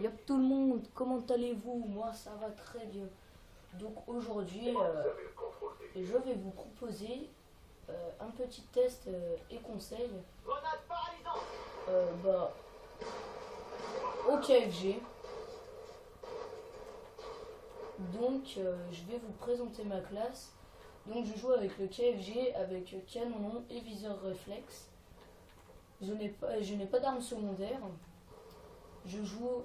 Yop tout le monde, comment allez-vous? Moi ça va très bien. Donc aujourd'hui, je vais vous proposer un petit test et conseil bah, au KFG. Donc je vais vous présenter ma classe. Donc je joue avec le KFG, avec canon et viseur réflexe. Je n'ai pas d'arme secondaire. Je joue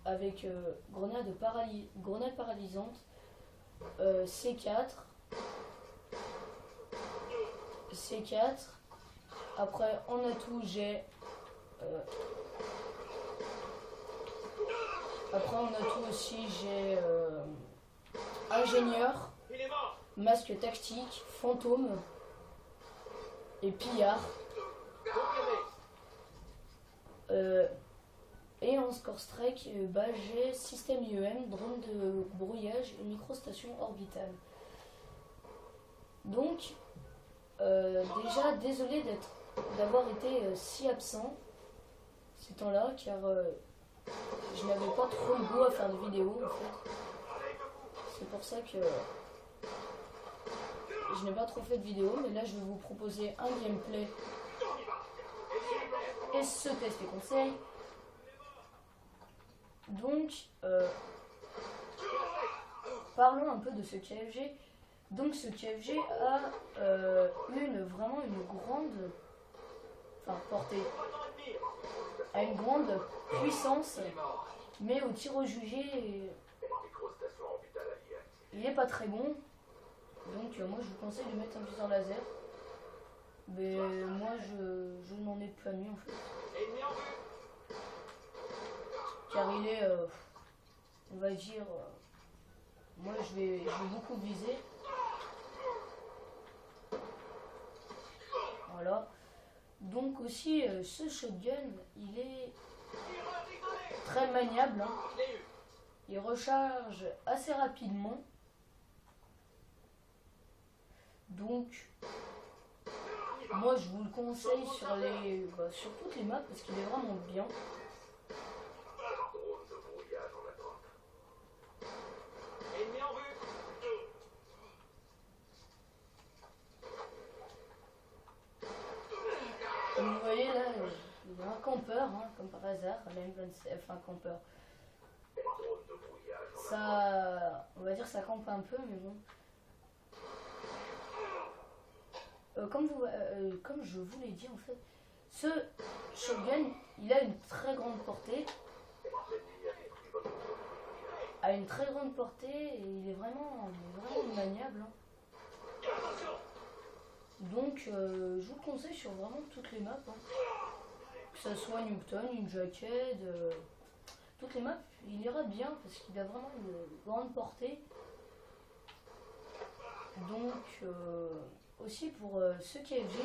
avec grenade paralysante, C4. Après en atout j'ai aussi j'ai ingénieur, masque tactique, fantôme et pillard. Et en score strike, j'ai système IEM, drone de brouillage et microstation orbitale. Donc, déjà, désolé d'avoir été si absent ces temps-là, car je n'avais pas trop le goût à faire des vidéos, en fait. C'est pour ça que je n'ai pas trop fait de vidéos, mais là, je vais vous proposer un gameplay et ce test et conseil. Donc, parlons un peu de ce KFG. Donc, ce KFG a vraiment une grande portée, a une grande puissance, mais au tir au jugé, il n'est pas très bon. Donc, moi, je vous conseille de mettre un viseur laser. Mais moi, je n'en ai pas mis en fait. Car il est, on va dire, moi je vais beaucoup viser. Voilà. Donc aussi, ce shotgun, il est très maniable. Hein. Il recharge assez rapidement. Donc, moi je vous le conseille sur toutes les maps parce qu'il est vraiment bien. Vous voyez là, il y a un campeur, hein, comme par hasard, la M27, enfin campeur. Ça, on va dire ça campe un peu, mais bon. Comme je vous l'ai dit en fait, ce shotgun, il a une très grande portée. Et il est vraiment maniable. Hein. Donc je vous le conseille sur vraiment toutes les maps. Hein. Que ce soit Newton, une jacket, toutes les maps, il ira bien parce qu'il a vraiment une grande portée. Donc aussi pour ce KFG,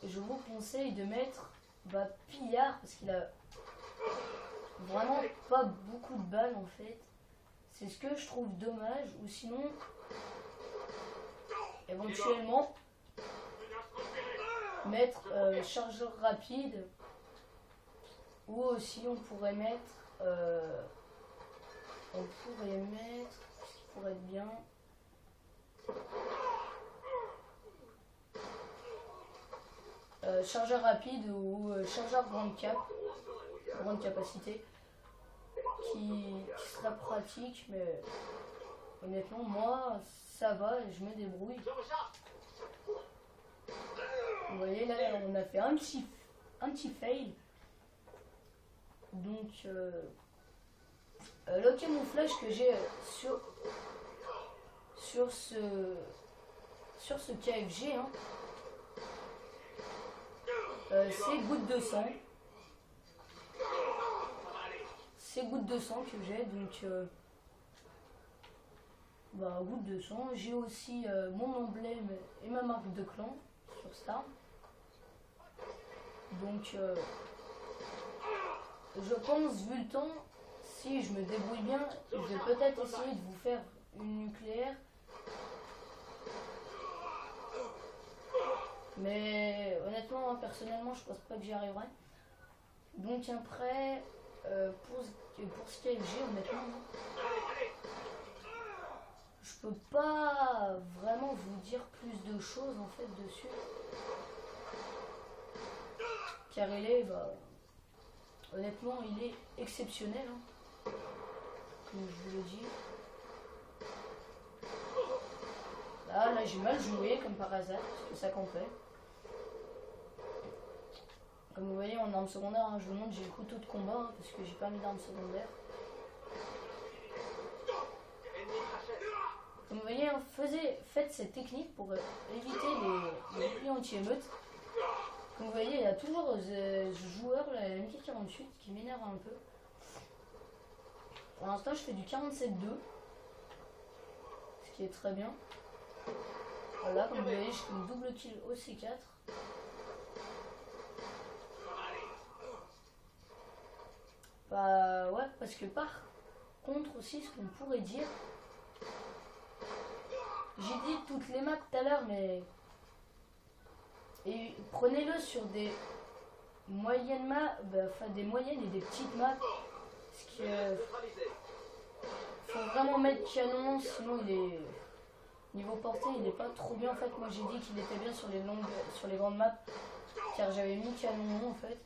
je vous conseille de mettre pillard parce qu'il a vraiment pas beaucoup de balles en fait. C'est ce que je trouve dommage. Ou sinon, éventuellement, mettre chargeur rapide. Ou aussi on pourrait mettre ce qui pourrait être bien. Chargeur rapide ou chargeur grande capacité qui serait pratique, mais honnêtement moi ça va et je me débrouille. Vous voyez là on a fait un petit fail. Donc le camouflage que j'ai sur ce KFG, hein, c'est goutte de sang. C'est goutte de sang que j'ai, donc goutte de sang. J'ai aussi mon emblème et ma marque de clan sur ça. Donc je pense, vu le temps, si je me débrouille bien, je vais peut-être essayer de vous faire une nucléaire. Mais honnêtement, personnellement, je pense pas que j'y arriverai. Donc après, pour ce KFG, honnêtement, je peux pas vraiment vous dire plus de choses en fait dessus. Car il est, honnêtement, il est exceptionnel, hein, comme je vous le dis. Là j'ai mal joué comme par hasard, parce que ça campait. Comme vous voyez en arme secondaire, hein, je vous montre, j'ai le couteau de combat, hein, parce que j'ai pas mis d'arme secondaire. Comme vous voyez, hein, faites cette technique pour éviter les boucliers anti-émeute. Comme vous voyez, il y a toujours ce joueur, la MK48, qui m'énerve un peu. Pour l'instant, je fais du 47-2, ce qui est très bien. Voilà, comme vous voyez, je fais une double kill au C4. Bah ouais, parce que par contre aussi, ce qu'on pourrait dire, j'ai dit toutes les maps tout à l'heure, mais et prenez-le sur des moyennes maps, enfin des moyennes et des petites maps, parce que faut vraiment mettre canon, sinon il est niveau portée, il est pas trop bien en fait. Moi j'ai dit qu'il était bien sur les longues, sur les grandes maps, car j'avais mis canon en fait.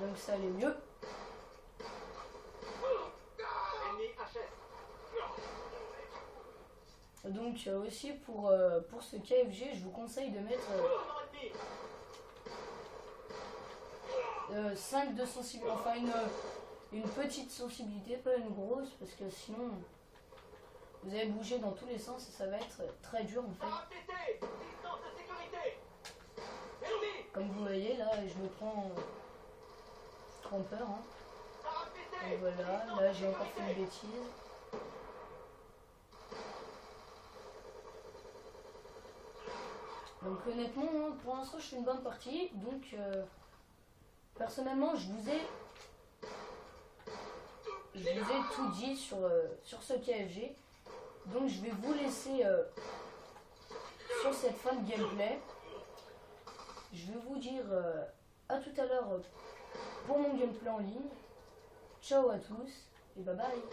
Donc ça allait mieux. Donc aussi pour ce KFG, je vous conseille de mettre 5 de sensibilité, enfin une petite sensibilité, pas une grosse, parce que sinon vous allez bouger dans tous les sens et ça va être très dur en fait. Comme vous voyez là, je me prends peur. Hein. Et voilà, là j'ai encore fait une bêtise. Donc honnêtement, hein, pour l'instant je fais une bonne partie. Donc personnellement je vous ai tout dit sur ce KFG. Donc je vais vous laisser sur cette fin de gameplay. Je vais vous dire à tout à l'heure pour mon gameplay en ligne. Ciao à tous et bye bye.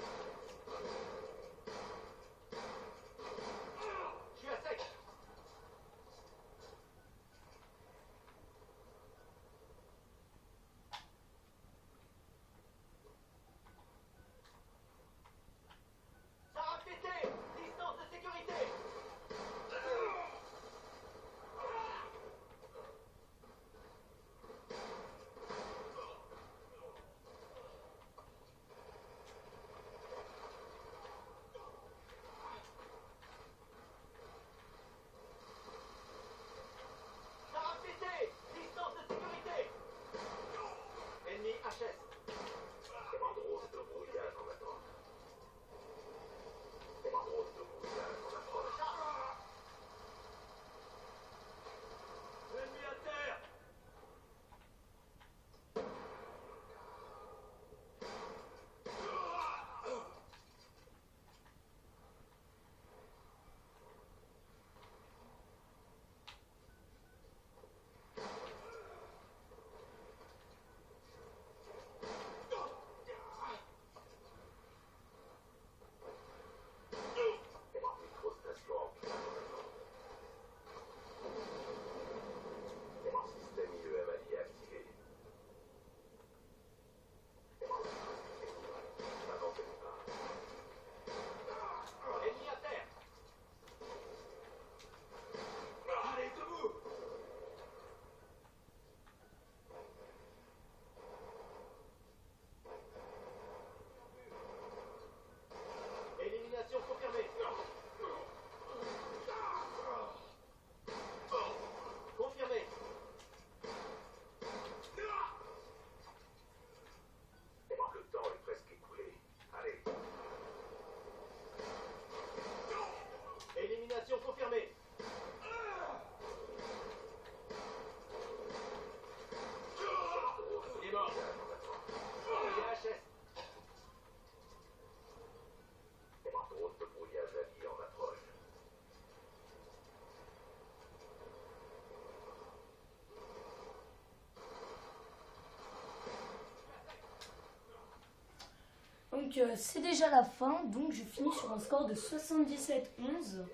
Donc c'est déjà la fin, donc je finis sur un score de 77-11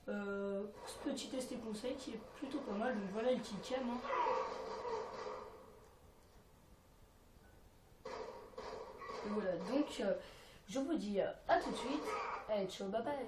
pour ce petit test et conseil qui est plutôt pas mal. Donc voilà le kill-cam. Hein. Et voilà, donc je vous dis à tout de suite. Allez, ciao, bye bye.